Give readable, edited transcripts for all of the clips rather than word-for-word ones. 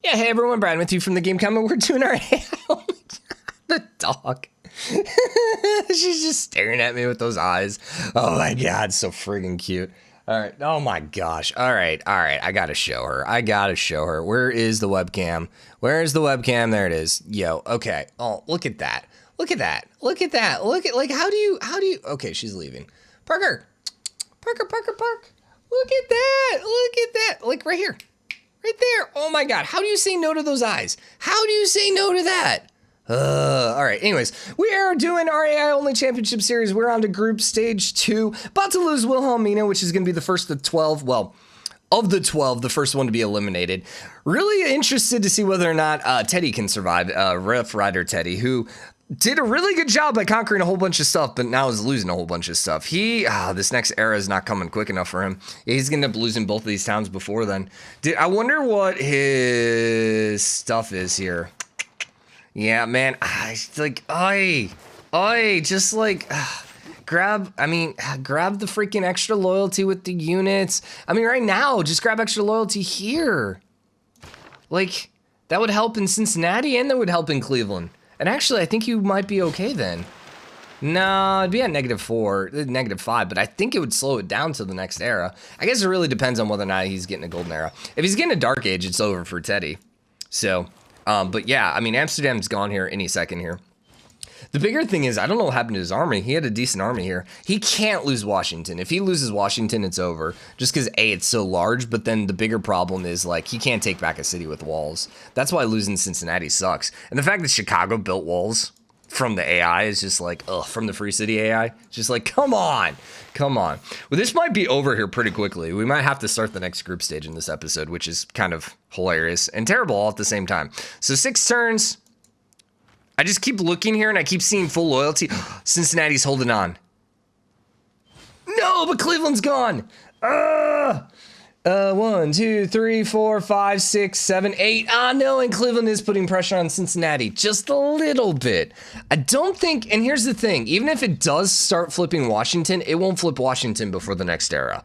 Yeah, hey everyone, Brian with you from the game comment. We're doing our the dog. She's just staring at me with those eyes. Oh my god, so friggin' cute. All right. Oh my gosh. All right. I gotta show her. Where is the webcam? Where's the webcam? There it is. Yo. Okay. Oh, look at that. Look at like how do you? Okay, she's leaving. Parker. Park. Look at that. Like right here. Right there. Oh my god. How do you say no to those eyes? How do you say no to that? All right. Anyways, we are doing our AI only championship series. We're on to group stage 2. About to lose Wilhelmina, which is going to be the first of 12. Well, of the 12, the first one to be eliminated. Really interested to see whether or not Teddy can survive. Rough Rider Teddy, who did a really good job by conquering a whole bunch of stuff, but now is losing a whole bunch of stuff. This next era is not coming quick enough for him. He's going to end up losing both of these towns before then. I wonder what his stuff is here. Yeah, man, grab the freaking extra loyalty with the units. I mean, right now, just grab extra loyalty here. Like, that would help in Cincinnati and that would help in Cleveland. And actually, I think you might be okay then. No, it'd be at -4, -5, but I think it would slow it down to the next era. I guess it really depends on whether or not he's getting a golden era. If he's getting a dark age, it's over for Teddy. So... but yeah, I mean, Amsterdam's gone here any second here. The bigger thing is, I don't know what happened to his army. He had a decent army here. He can't lose Washington. If he loses Washington, it's over. Just because, A, it's so large, but then the bigger problem is, like, he can't take back a city with walls. That's why losing Cincinnati sucks. And the fact that Chicago built walls from the AI is just like, ugh, from the Free City AI. Just like, come on. Well, this might be over here pretty quickly. We might have to start the next group stage in this episode, which is kind of hilarious and terrible all at the same time. So 6 turns. I just keep looking here and I keep seeing full loyalty. Cincinnati's holding on. No, but Cleveland's gone. 1, 2, 3, 4, 5, 6, 7, 8. No, and Cleveland is putting pressure on Cincinnati just a little bit. I don't think, and here's the thing, even if it does start flipping Washington, it won't flip Washington before the next era.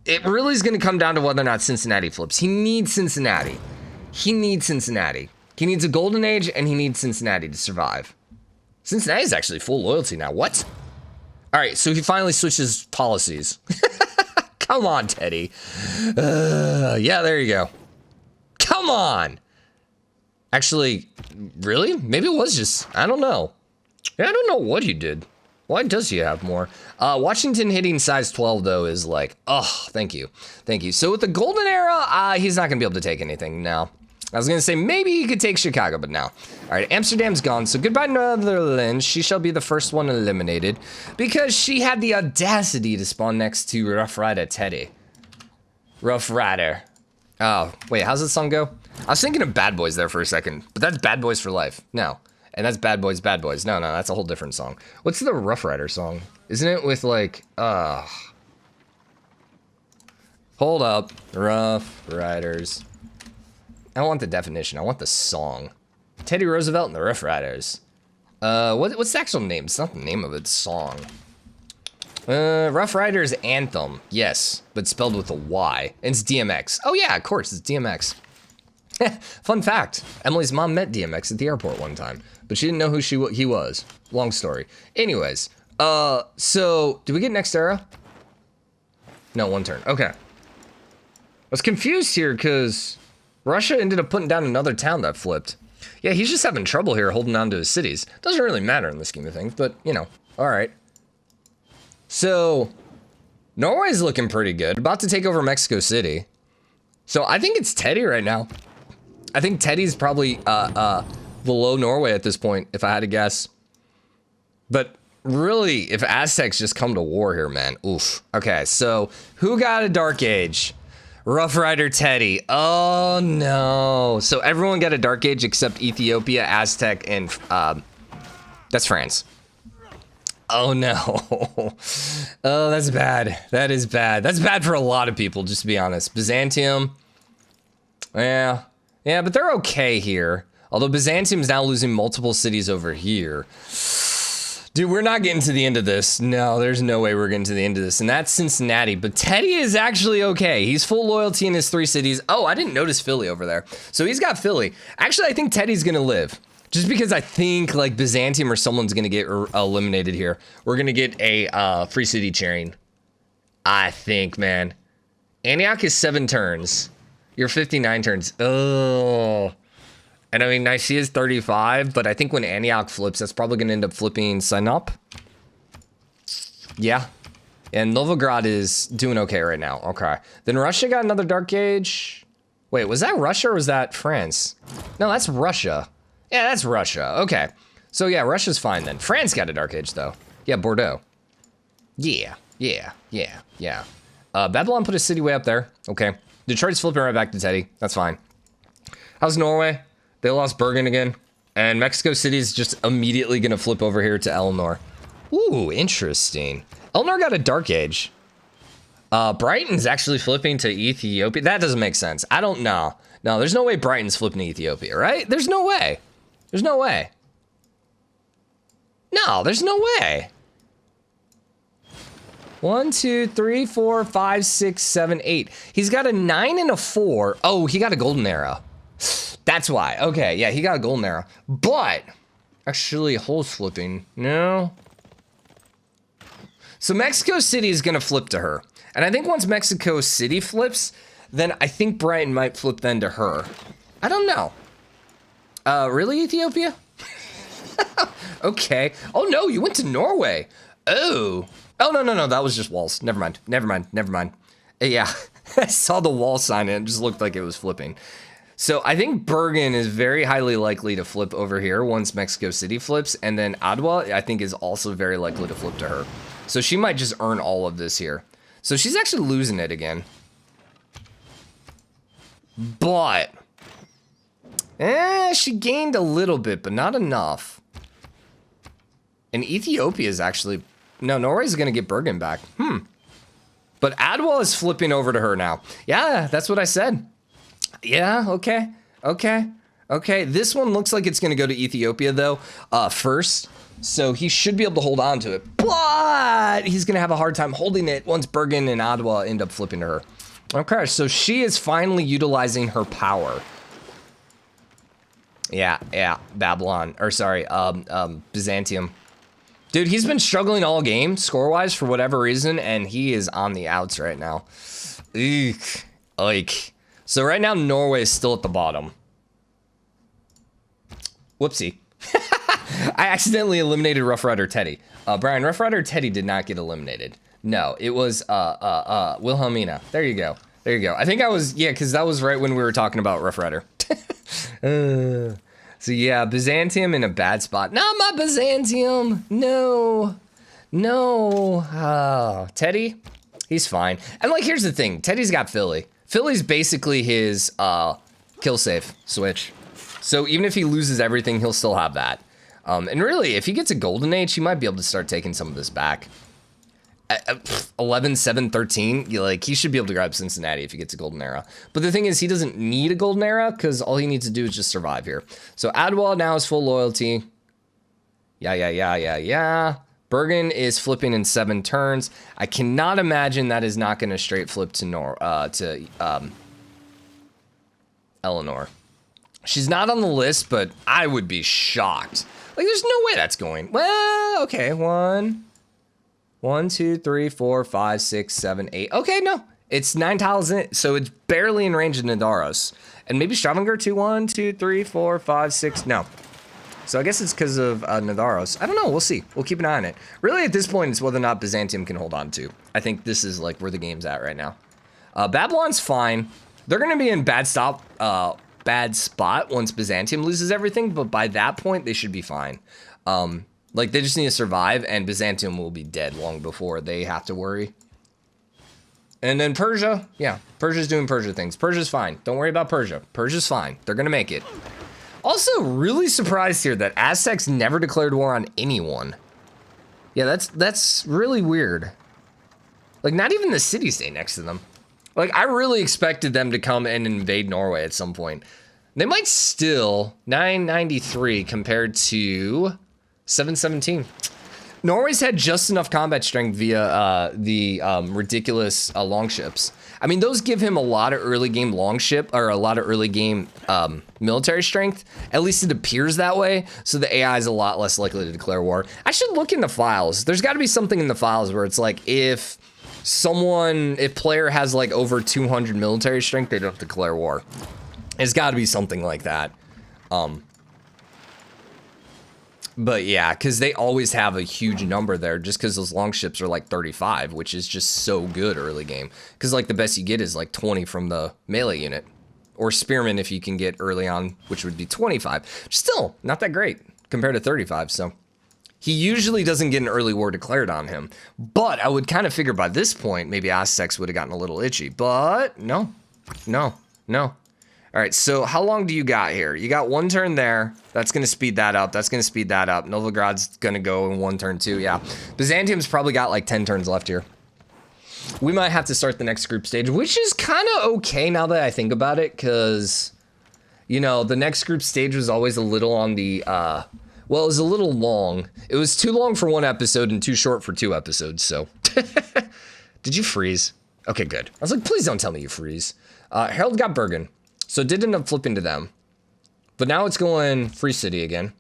It really is going to come down to whether or not Cincinnati flips. He needs Cincinnati. He needs a golden age, and he needs Cincinnati to survive. Cincinnati's actually full loyalty now. What? All right, so he finally switches policies. Come on, Teddy. Yeah, there you go. Come on. Actually, really? Maybe it was just, I don't know. Yeah, I don't know what he did. Why does he have more? Washington hitting size 12, though, is like, oh, thank you. So with the golden era, he's not going to be able to take anything now. I was going to say maybe he could take Chicago, but no. All right, Amsterdam's gone, so goodbye, Netherlands. She shall be the first one eliminated because she had the audacity to spawn next to Rough Rider Teddy. Rough Rider. Oh, wait, how's that song go? I was thinking of Bad Boys there for a second, but that's Bad Boys for Life. No, and that's Bad Boys, Bad Boys. No, that's a whole different song. What's the Rough Rider song? Isn't it with like, hold up, Rough Riders. I don't want the definition. I want the song. Teddy Roosevelt and the Rough Riders. What's the actual name? It's not the name of it. It's song. Rough Riders Anthem. Yes, but spelled with a Y. And it's DMX. Oh yeah, of course, it's DMX. Fun fact. Emily's mom met DMX at the airport one time, but she didn't know who he was. Long story. Anyways, so did we get next era? No, 1 turn. Okay. I was confused here because Russia ended up putting down another town that flipped. Yeah, he's just having trouble here holding on to his cities. Doesn't really matter in the scheme of things, but, you know, all right. So, Norway's looking pretty good. About to take over Mexico City. So, I think it's Teddy right now. I think Teddy's probably below Norway at this point, if I had to guess. But really, if Aztecs just come to war here, man, oof. Okay, so, who got a Dark Age? Rough Rider Teddy. Oh no. So everyone got a dark age except Ethiopia, Aztec, and that's France. Oh no. Oh, that's bad. That is bad. That's bad for a lot of people, just to be honest. Byzantium. Yeah, but they're okay here. Although Byzantium's now losing multiple cities over here. Dude, we're not getting to the end of this. No, there's no way we're getting to the end of this. And that's Cincinnati. But Teddy is actually okay. He's full loyalty in his 3 cities. Oh, I didn't notice Philly over there. So he's got Philly. Actually, I think Teddy's going to live. Just because I think like Byzantium or someone's going to get eliminated here. We're going to get a free city cheering. I think, man. Antioch is 7 turns. You're 59 turns. Oh. And I mean, Nicaea is 35, but I think when Antioch flips, that's probably going to end up flipping Sinop. Yeah. And Novograd is doing okay right now. Okay. Then Russia got another Dark Age. Wait, was that Russia or was that France? No, that's Russia. Yeah, that's Russia. Okay. So yeah, Russia's fine then. France got a Dark Age though. Yeah, Bordeaux. Yeah. Babylon put a city way up there. Okay. Detroit's flipping right back to Teddy. That's fine. How's Norway? They lost Bergen again. And Mexico City is just immediately going to flip over here to Eleanor. Ooh, interesting. Eleanor got a Dark Age. Brighton's actually flipping to Ethiopia. That doesn't make sense. I don't know. No, there's no way Brighton's flipping to Ethiopia, right? There's no way. There's no way. No, there's no way. 1, 2, 3, 4, 5, 6, 7, 8. He's got a 9 and a 4. Oh, he got a golden era. That's why. Okay, yeah, he got a golden era. But actually, Hull's flipping. No. So Mexico City is going to flip to her. And I think once Mexico City flips, then I think Brighton might flip then to her. I don't know. Really, Ethiopia? Okay. Oh, no, you went to Norway. Oh. Oh, no. That was just walls. Never mind. Yeah, I saw the wall sign and it just looked like it was flipping. So I think Bergen is very highly likely to flip over here once Mexico City flips. And then Adwa, I think, is also very likely to flip to her. So she might just earn all of this here. So she's actually losing it again. But she gained a little bit, but not enough. And Ethiopia is actually... No, Norway's going to get Bergen back. But Adwa is flipping over to her now. Yeah, that's what I said. Yeah, okay. This one looks like it's going to go to Ethiopia, though, first. So he should be able to hold on to it. But he's going to have a hard time holding it once Bergen and Adwa end up flipping to her. Okay, so she is finally utilizing her power. Yeah, Babylon. Or sorry, Byzantium. Dude, he's been struggling all game, score-wise, for whatever reason, and he is on the outs right now. Eek. Like. So right now, Norway is still at the bottom. Whoopsie. I accidentally eliminated Rough Rider Teddy. Brian, Rough Rider Teddy did not get eliminated. No, it was Wilhelmina. There you go. I think I was, yeah, because that was right when we were talking about Rough Rider. So yeah, Byzantium in a bad spot. Not my Byzantium. No. Teddy, he's fine. And like, here's the thing. Teddy's got Philly. Philly's basically his kill safe switch. So even if he loses everything, he'll still have that. And really, if he gets a golden age, he might be able to start taking some of this back. 11, 7, 13, like he should be able to grab Cincinnati if he gets a golden era. But the thing is, he doesn't need a golden era because all he needs to do is just survive here. So Adwa now is full loyalty. Yeah. Bergen is flipping in 7 turns. I cannot imagine that is not going to straight flip to Eleanor. She's not on the list, but I would be shocked. Like, there's no way that's going. Well, okay, 1, 2, 3, 4, 5, 6, 7, 8. Okay, no, it's 9 tiles in it, so it's barely in range of Nadaros. And maybe Stavanger 2, 1, 2, 3, 4, 5, 6. No. So I guess it's because of Nadaros. I don't know. We'll see. We'll keep an eye on it. Really, at this point, it's whether or not Byzantium can hold on to. I think this is like where the game's at right now. Babylon's fine. They're going to be in bad spot once Byzantium loses everything, but by that point, they should be fine. Like, they just need to survive, and Byzantium will be dead long before they have to worry. And then Persia, yeah, Persia's doing Persia things. Persia's fine. Don't worry about Persia. Persia's fine. They're going to make it. Also, really surprised here that Aztecs never declared war on anyone. Yeah, that's really weird. Like, not even the city-state next to them. Like, I really expected them to come and invade Norway at some point. They might still. 993 compared to 717. Norway's had just enough combat strength via the ridiculous longships. I mean, those give him a lot of early game longship, or a lot of early game military strength. At least it appears that way. So the AI is a lot less likely to declare war. I should look in the files. There's got to be something in the files where it's like, if player has like over 200 military strength, they don't have to declare war. It's got to be something like that. But yeah, because they always have a huge number there, just because those longships are like 35, which is just so good early game. Because like the best you get is like 20 from the melee unit, or spearmen if you can get early on, which would be 25. Still not that great compared to 35. So he usually doesn't get an early war declared on him. But I would kind of figure by this point maybe Aztecs would have gotten a little itchy. But no. All right, so how long do you got here? You got one turn there. That's going to speed that up. That's going to speed that up. Novigrad's going to go in one turn too. Yeah. Byzantium's probably got like 10 turns left here. We might have to start the next group stage, which is kind of okay now that I think about it, because, you know, the next group stage was always a little on the, well, it was a little long. It was too long for one episode and too short for 2 episodes, so. Did you freeze? Okay, good. I was like, please don't tell me you freeze. Harald got Bergen. So it did end up flipping to them. But now it's going Free City again.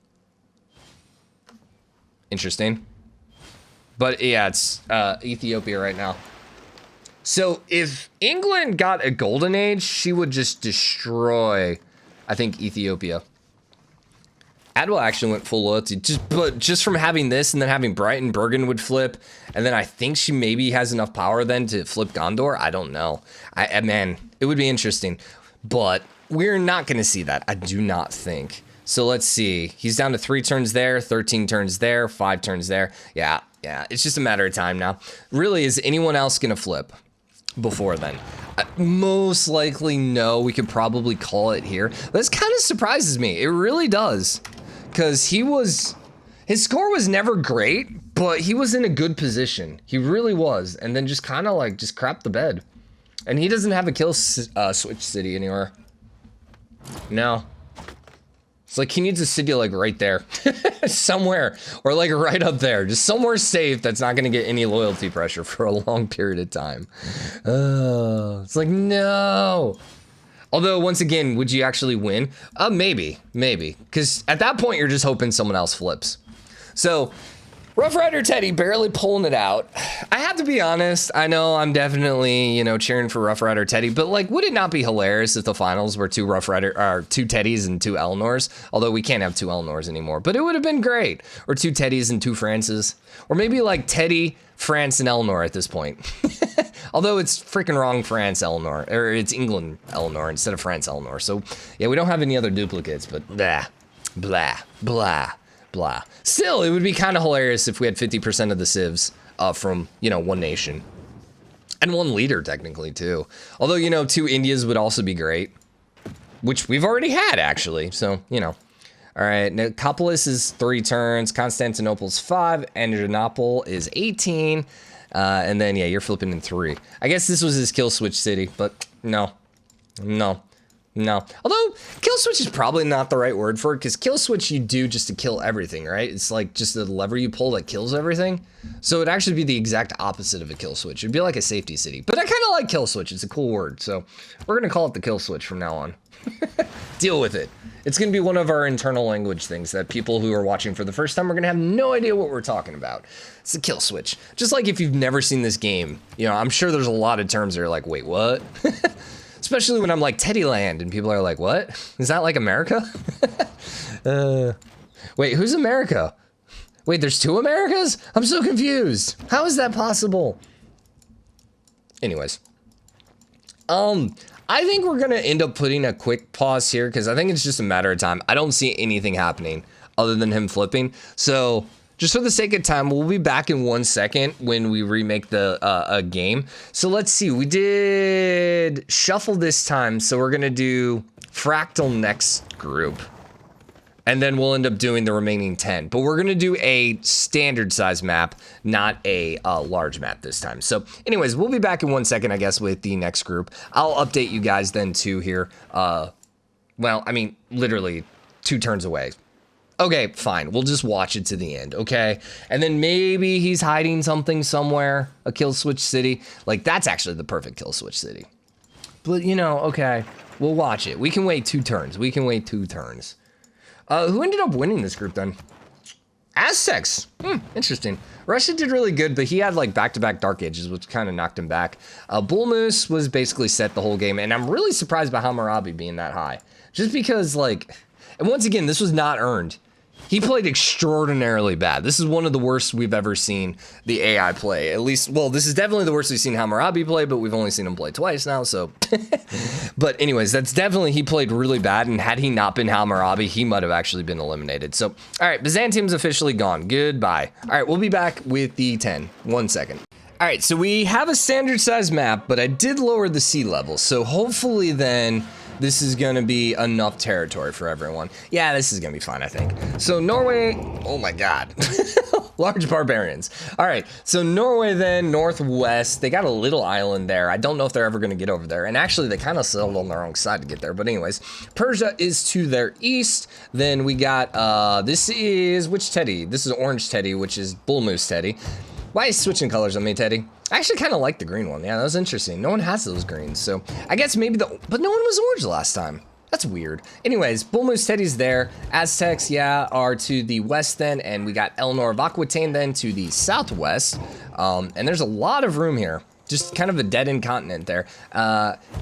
Interesting. But yeah, it's Ethiopia right now. So if England got a golden age, she would just destroy, I think, Ethiopia. Adwell actually went full loyalty. Just from having this and then having Brighton, Bergen would flip. And then I think she maybe has enough power then to flip Gondor. I don't know. Man, it would be interesting. But we're not going to see that, I do not think. So let's see. He's down to 3 turns there, 13 turns there, 5 turns there. Yeah. It's just a matter of time now. Really, is anyone else going to flip before then? Most likely no. We could probably call it here. This kind of surprises me. It really does. Because his score was never great, but he was in a good position. He really was. And then just kind of like, just crapped the bed. And he doesn't have a kill switch city anywhere. No. It's like he needs a city like right there. Somewhere. Or like right up there. Just somewhere safe that's not going to get any loyalty pressure for a long period of time. It's like, no. Although, once again, would you actually win? Maybe. Because at that point, you're just hoping someone else flips. So, Rough Rider Teddy barely pulling it out. I have to be honest. I know I'm definitely, cheering for Rough Rider Teddy, but like, would it not be hilarious if the finals were 2 Teddys and 2 Eleanors? Although we can't have 2 Eleanors anymore, but it would have been great. Or 2 Teddys and 2 Frances, or maybe like Teddy, France, and Eleanor at this point. Although it's freaking wrong, France Eleanor, or it's England Eleanor instead of France Eleanor. So yeah, we don't have any other duplicates, but blah. Still, it would be kind of hilarious if we had 50% of the civs from, one nation. And 1 leader, technically, too. Although, 2 Indias would also be great. Which we've already had, actually. So, All right, Nicopolis is 3 turns. Constantinople's 5. Adrianople is 18. And then, yeah, you're flipping in 3. I guess this was his kill switch city, but no. Although, kill switch is probably not the right word for it, because kill switch you do just to kill everything, right? It's like just the lever you pull that kills everything. So it'd actually be the exact opposite of a kill switch. It'd be like a safety city. But I kind of like kill switch. It's a cool word. So we're going to call it the kill switch from now on. Deal with it. It's going to be one of our internal language things that people who are watching for the first time are going to have no idea what we're talking about. It's the kill switch. Just like if you've never seen this game, I'm sure there's a lot of terms that are like, wait, what? Especially when I'm like Teddyland and people are like, what? Is that like America? Wait, who's America? Wait, there's 2 Americas? I'm so confused. How is that possible? Anyways. I think we're going to end up putting a quick pause here because I think it's just a matter of time. I don't see anything happening other than him flipping. So just for the sake of time, we'll be back in 1 second when we remake the game. So let's see. We did shuffle this time, so we're going to do fractal next group. And then we'll end up doing the remaining 10. But we're going to do a standard size map, not a large map this time. So anyways, we'll be back in 1 second, I guess, with the next group. I'll update you guys then, too, here. Well, I mean, literally 2 turns away. Okay, fine. We'll just watch it to the end, okay? And then maybe he's hiding something somewhere, a kill switch city. Like, that's actually the perfect kill switch city. But, you know, okay, we'll watch it. We can wait 2 turns. We can wait 2 turns. Who ended up winning this group then? Aztecs. Interesting. Russia did really good, but he had like back-to-back Dark Ages, which kind of knocked him back. Bull Moose was basically set the whole game, and I'm really surprised by Hammurabi being that high. Just because, like, and once again, this was not earned. He played extraordinarily bad. This is one of the worst we've ever seen the AI play. At least, well, this is definitely the worst we've seen Hammurabi play, but we've only seen him play twice now, so. But anyways, that's definitely, he played really bad, and had he not been Hammurabi, he might have actually been eliminated. So, all right, Byzantium's officially gone. Goodbye. All right, we'll be back with the 10. 1 second. All right, so we have a standard size map, but I did lower the sea level, so hopefully then this is gonna be enough territory for everyone. Yeah, this is gonna be fine, I think. So Norway, oh my God. Large barbarians. All right, so Norway then, northwest, they got a little island there. I don't know if they're ever gonna get over there. And actually they kind of sailed on the wrong side to get there. But anyways, Persia is to their east. Then we got, this is, which Teddy? This is Orange Teddy, which is Bull Moose Teddy. Why is switching colors on me, Teddy? I actually kind of like the green one. Yeah, that was interesting. No one has those greens, so I guess maybe but no one was orange last time. That's weird. Anyways, Bull Moose Teddy's there. Aztecs, yeah, are to the west then, and we got Eleanor of Aquitaine then to the southwest. And there's a lot of room here. Just kind of a dead-end continent there.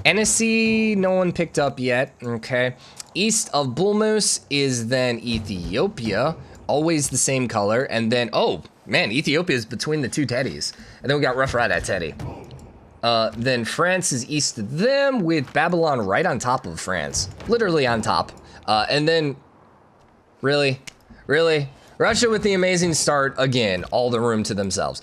Annecy, no one picked up yet, okay. East of Bull Moose is then Ethiopia, always the same color, and then, oh, man, Ethiopia is between the 2 Teddys. And then we got Rough Rider Teddy. Then France is east of them with Babylon right on top of France. Literally on top. And then, really? Russia with the amazing start, again, all the room to themselves.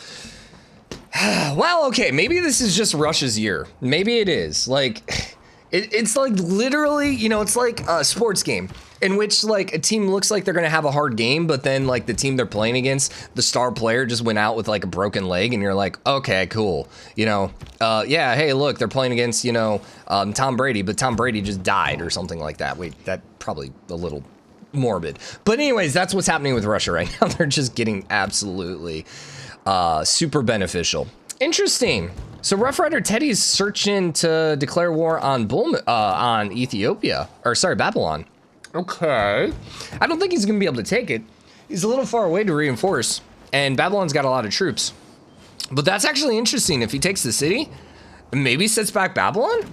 Well, okay, maybe this is just Russia's year. Maybe it is. Like, it's like literally, you know, it's like a sports game in which like a team looks like they're gonna have a hard game, but then like the team they're playing against, the star player just went out with like a broken leg, and you're like, okay, cool. You know, yeah, hey, look, they're playing against, you know, Tom Brady, but Tom Brady just died or something like that. Wait, that probably a little morbid. But anyways, that's what's happening with Russia right now. They're just getting absolutely super beneficial. Interesting. So Rough Rider Teddy's searching to declare war on Ethiopia, or sorry, Babylon. Okay. I don't think he's gonna be able to take it. He's a little far away to reinforce, and Babylon's got a lot of troops. But that's actually interesting. If he takes the city, maybe sets back Babylon?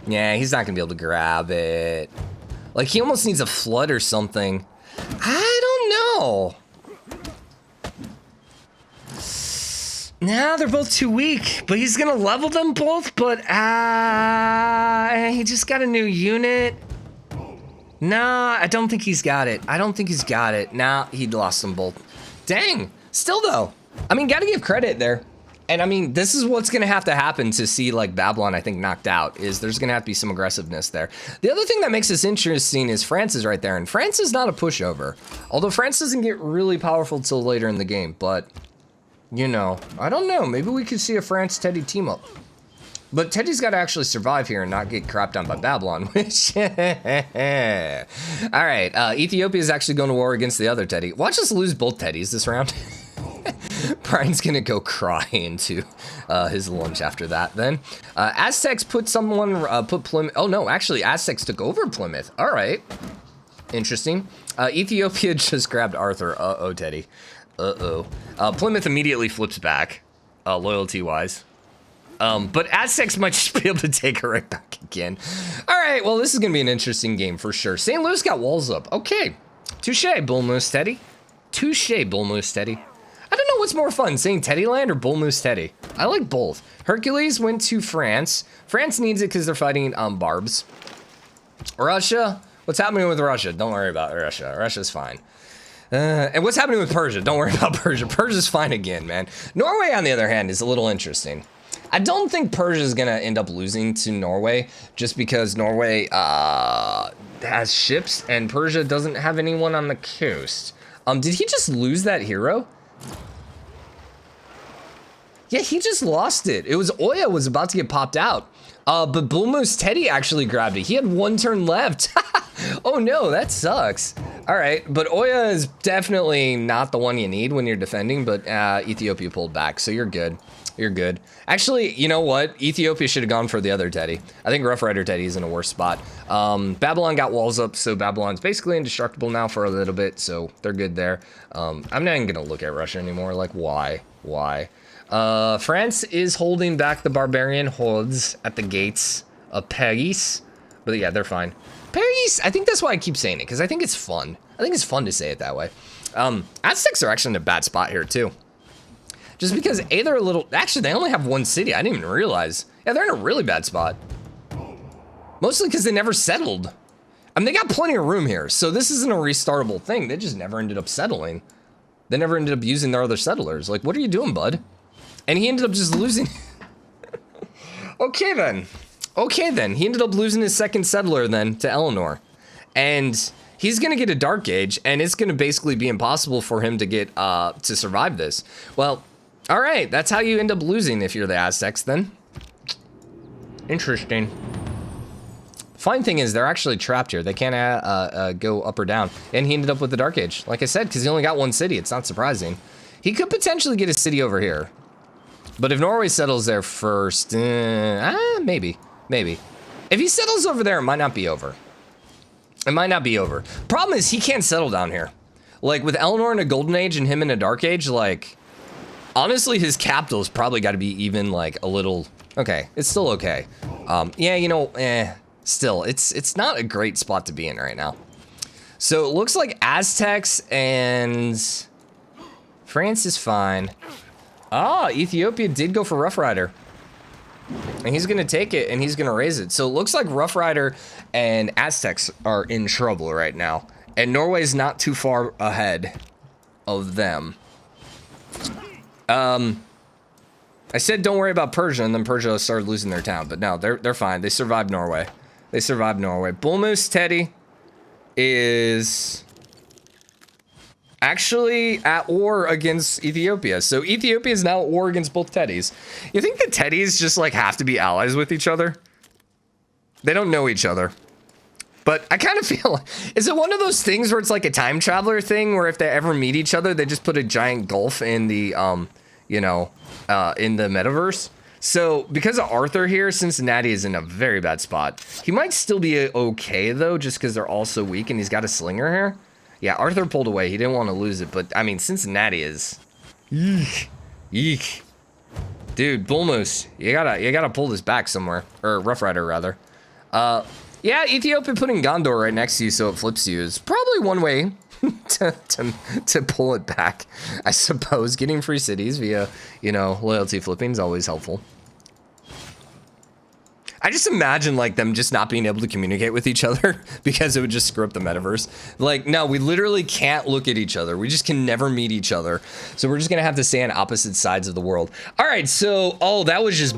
Yeah, he's not gonna be able to grab it. Like, he almost needs a flood or something. I don't know. Nah, they're both too weak, but he's gonna level them both, but he just got a new unit. Nah, I don't think he's got it. Nah, he lost them both. Dang, still though. I mean, gotta give credit there. And I mean, this is what's gonna have to happen to see like Babylon, I think, knocked out, is there's gonna have to be some aggressiveness there. The other thing that makes this interesting is France is right there, and France is not a pushover. Although France doesn't get really powerful till later in the game, but you know, I don't know. Maybe we could see a France-Teddy team up. But Teddy's got to actually survive here and not get crapped on by Babylon, which... All right, Ethiopia is actually going to war against the other Teddy. Watch us lose both Teddys this round. Brian's going to go cry into his lunch after that then. Aztecs put Plymouth... Oh, no, actually, Aztecs took over Plymouth. All right. Interesting. Ethiopia just grabbed Arthur. Uh-oh, Teddy. Plymouth immediately flips back, loyalty-wise. But Aztecs might just be able to take her right back again. All right, well, this is going to be an interesting game for sure. St. Louis got walls up. Okay. Touche, Bull Moose Teddy. Touche, Bull Moose Teddy. I don't know what's more fun, saying Teddyland or Bull Moose Teddy. I like both. Hercules went to France. France needs it because they're fighting barbs. Russia? What's happening with Russia? Don't worry about Russia. Russia's fine. And what's happening with Persia? Don't worry about Persia. Persia's fine again, man. Norway, on the other hand, is a little interesting. I don't think Persia's gonna end up losing to Norway just because Norway has ships and Persia doesn't have anyone on the coast. Did he just lose that hero? Yeah, he just lost it. It was Oya was about to get popped out. But Bull Moose Teddy actually grabbed it. He had 1 turn left. Oh no, that sucks. All right, but Oya is definitely not the one you need when you're defending, but Ethiopia pulled back, so you're good. You're good. Actually, you know what? Ethiopia should have gone for the other Teddy. I think Rough Rider Teddy is in a worse spot. Babylon got walls up, so Babylon's basically indestructible now for a little bit, so they're good there. I'm not even gonna look at Russia anymore. Like, why? Why? France is holding back the barbarian hordes at the gates of Paris. But yeah, they're fine. Paris, I think that's why I keep saying it, because I think it's fun. I think it's fun to say it that way. Aztecs are actually in a bad spot here, too. Just because, A, they're a little... Actually, they only have 1 city. I didn't even realize. Yeah, they're in a really bad spot. Mostly because they never settled. I mean, they got plenty of room here, so this isn't a restartable thing. They just never ended up settling. They never ended up using their other settlers. Like, what are you doing, bud? And he ended up just losing... Okay, then. Okay, then. He ended up losing his 2nd settler, then, to Eleanor. And he's going to get a Dark Age, and it's going to basically be impossible for him to get, to survive this. Well, all right. That's how you end up losing if you're the Aztecs, then. Interesting. Fine thing is, they're actually trapped here. They can't go up or down. And he ended up with the Dark Age, like I said, because he only got 1 city. It's not surprising. He could potentially get a city over here. But if Norway settles there first, maybe. Maybe. If he settles over there, it might not be over. It might not be over. Problem is, he can't settle down here. Like, with Eleanor in a Golden Age and him in a Dark Age, like, honestly, his capital's probably got to be even, like, a little... Okay, it's still okay. Yeah, you know, still, it's not a great spot to be in right now. So, it looks like Aztecs and... France is fine. Ah, Ethiopia did go for Rough Rider. And he's going to take it, and he's going to raise it. So it looks like Rough Rider and Aztecs are in trouble right now. And Norway's not too far ahead of them. I said don't worry about Persia, and then Persia started losing their town. But no, they're fine. They survived Norway. They survived Norway. Bull Moose Teddy is... actually at war against Ethiopia. So Ethiopia is now at war against both Teddys. You think the Teddys just like have to be allies with each other? They don't know each other. But I kind of feel, is it one of those things where it's like a time traveler thing where if they ever meet each other, they just put a giant gulf in the, in the metaverse? So because of Arthur here, Cincinnati is in a very bad spot. He might still be okay though, just because they're all so weak and he's got a slinger here. Yeah, Arthur pulled away. He didn't want to lose it, but I mean, Cincinnati is... Eek. Eek. Dude, Bull Moose, you gotta pull this back somewhere. Or Rough Rider, rather. Yeah, Ethiopia putting Gondor right next to you so it flips you is probably one way to pull it back. I suppose getting free cities via, loyalty flipping is always helpful. I just imagine like them just not being able to communicate with each other because it would just screw up the metaverse. Like, no, we literally can't look at each other. We just can never meet each other. So we're just gonna have to stay on opposite sides of the world. All right, so, that was just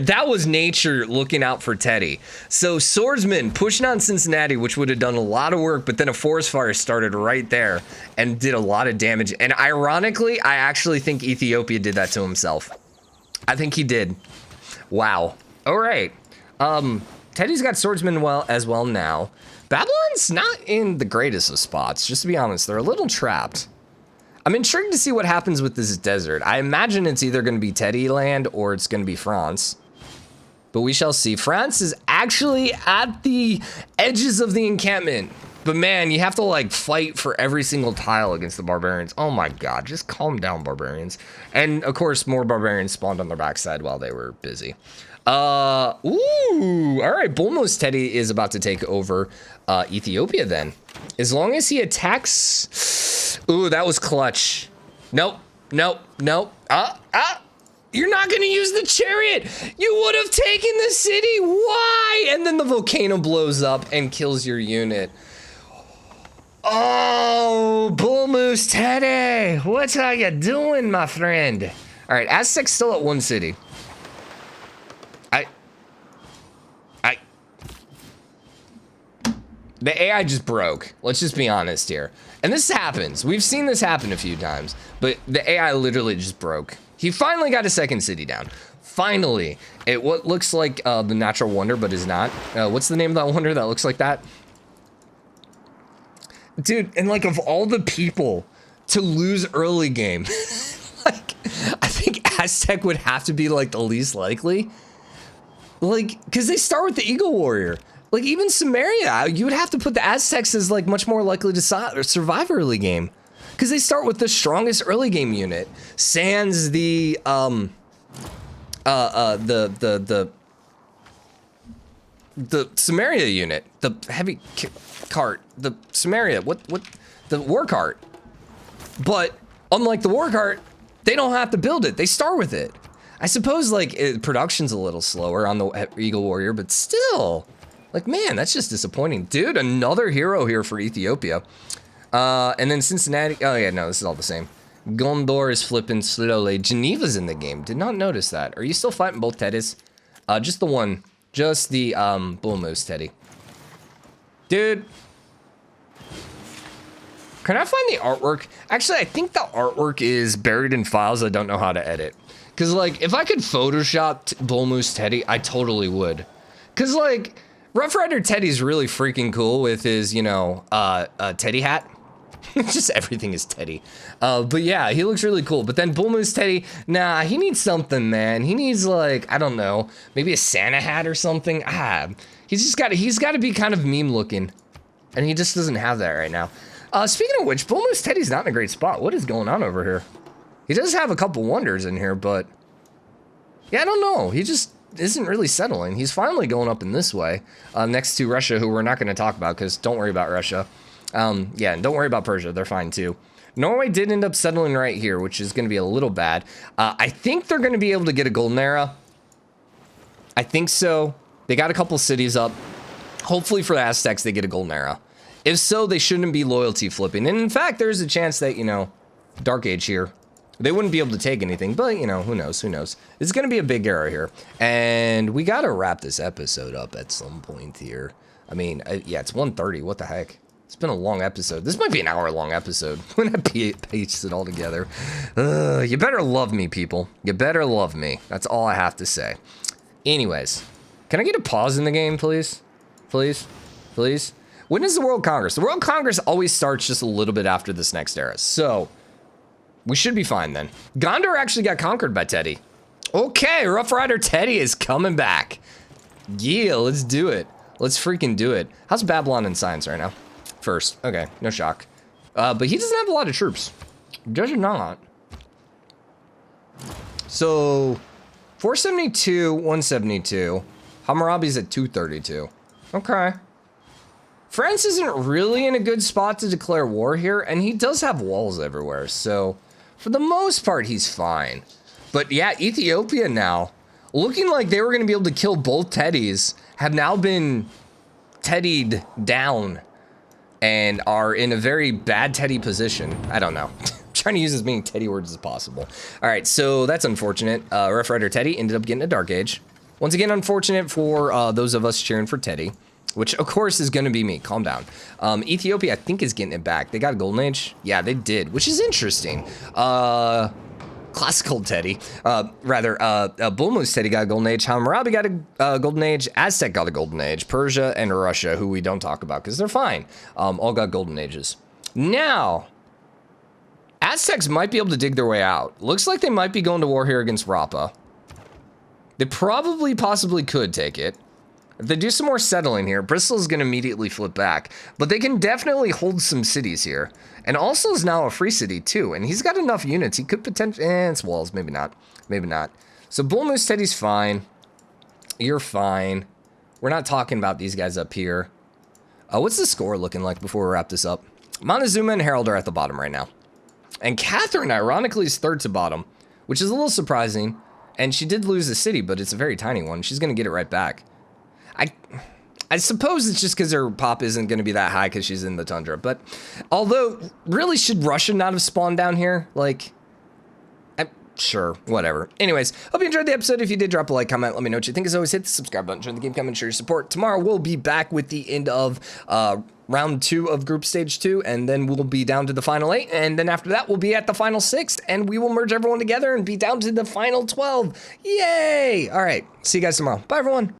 that was nature looking out for Teddy. So swordsman pushing on Cincinnati, which would have done a lot of work, but then a forest fire started right there and did a lot of damage. And ironically, I actually think Ethiopia did that to himself. I think he did. Wow. All right. Teddy's got swordsman as well now. Babylon's not in the greatest of spots, just to be honest. They're a little trapped. I'm intrigued to see what happens with this desert. I imagine it's either going to be Teddy land or it's going to be France. But we shall see. France is actually at the edges of the encampment. But man, you have to like fight for every single tile against the barbarians. Oh my god, just calm down, barbarians. And of course, more barbarians spawned on their backside while they were busy. All right, Bullmoose Teddy is about to take over Ethiopia then. As long as he attacks... Ooh, that was clutch. Nope. You're not gonna use the chariot! You would have taken the city! Why? And then the volcano blows up and kills your unit. Oh, Bullmoose Teddy! What are you doing, my friend? All right, Aztec's still at 1 city. The AI just broke. Let's just be honest here. And this happens. We've seen this happen a few times. But the AI literally just broke. He finally got a second city down. Finally. What looks like the natural wonder, but is not. What's the name of that wonder that looks like that? Dude, and like of all the people to lose early game, like I think Aztec would have to be like the least likely. Like, because they start with the Eagle Warrior. Like, even Samaria, you would have to put the Aztecs as, like, much more likely to survive early game. Because they start with the strongest early game unit. Sans the Samaria unit. The heavy cart. The Samaria. The war cart. But, unlike the war cart, they don't have to build it. They start with it. I suppose, like, production's a little slower on the Eagle Warrior, but still. Like, man, that's just disappointing. Dude, another hero here for Ethiopia. And then Cincinnati. Oh, yeah, no, this is all the same. Gondor is flipping slowly. Geneva's in the game. Did not notice that. Are you still fighting both Teddys? Just the one. Just the Bull Moose Teddy. Dude. Can I find the artwork? Actually, I think the artwork is buried in files I don't know how to edit. Because, like, if I could Photoshop Bull Moose Teddy, I totally would. Because, like, Rough Rider Teddy's really freaking cool with his, you know, Teddy hat. Just everything is Teddy. But yeah, he looks really cool. But then Bull Moose Teddy, nah, he needs something, man. He needs, like, I don't know, maybe a Santa hat or something. He's got to be kind of meme looking. And he just doesn't have that right now. Speaking of which, Bull Moose Teddy's not in a great spot. What is going on over here? He does have a couple wonders in here, but yeah, I don't know. He just isn't really settling. He's finally going up in this way, next to Russia, who we're not going to talk about because don't worry about Russia. Yeah, and don't worry about Persia. They're fine too. Norway did end up settling right here, which is going to be a little bad. I think they're going to be able to get a golden era. I think so. They got a couple cities up. Hopefully for the Aztecs, they get a golden era. If so, they shouldn't be loyalty flipping. And in fact, there's a chance that, you know, Dark Age here, they wouldn't be able to take anything, but, you know, who knows, who knows. It's going to be a big era here. And we got to wrap this episode up at some point here. I mean, yeah, it's 1:30. What the heck? It's been a long episode. This might be an hour-long episode when I paste it all together. You better love me, people. You better love me. That's all I have to say. Anyways, can I get a pause in the game, please? Please? Please? When is the World Congress? The World Congress always starts just a little bit after this next era. So we should be fine then. Gondor actually got conquered by Teddy. Okay, Rough Rider Teddy is coming back. Yeah, let's do it. Let's freaking do it. How's Babylon in science right now? First. Okay, no shock. But he doesn't have a lot of troops. Does not. So 472, 172. Hammurabi's at 232. Okay. France isn't really in a good spot to declare war here, and he does have walls everywhere, so for the most part, he's fine. But yeah, Ethiopia now, looking like they were going to be able to kill both Teddys, have now been Teddied down and are in a very bad Teddy position. I don't know. Trying to use as many Teddy words as possible. All right, so that's unfortunate. Rough Rider Teddy ended up getting a Dark Age. Once again, unfortunate for those of us cheering for Teddy. Which, of course, is going to be me. Calm down. Ethiopia, I think, is getting it back. They got a Golden Age? Yeah, they did, which is interesting. Classical Teddy. Bull Moose Teddy got a Golden Age. Hammurabi got a Golden Age. Aztec got a Golden Age. Persia and Russia, who we don't talk about because they're fine, all got Golden Ages. Now, Aztecs might be able to dig their way out. Looks like they might be going to war here against Rapa. They possibly could take it. If they do some more settling here, Bristol's going to immediately flip back. But they can definitely hold some cities here. And also is now a free city, too. And he's got enough units. He could potentially... it's walls. Maybe not. Maybe not. So Bull Moose Teddy's fine. You're fine. We're not talking about these guys up here. What's the score looking like before we wrap this up? Montezuma and Harald are at the bottom right now. And Catherine, ironically, is third to bottom. Which is a little surprising. And she did lose a city, but it's a very tiny one. She's going to get it right back. I suppose it's just because her pop isn't going to be that high because she's in the tundra. But although, really, should Russia not have spawned down here? Like, sure, whatever. Anyways, hope you enjoyed the episode. If you did, drop a like, comment, let me know what you think. As always, hit the subscribe button, join the game, comment, show your support. Tomorrow, we'll be back with the end of round 2 of group stage 2, and then we'll be down to the final 8, and then after that we'll be at the final 6, and we will merge everyone together and be down to the final 12. Yay! All right, see you guys tomorrow. Bye, everyone.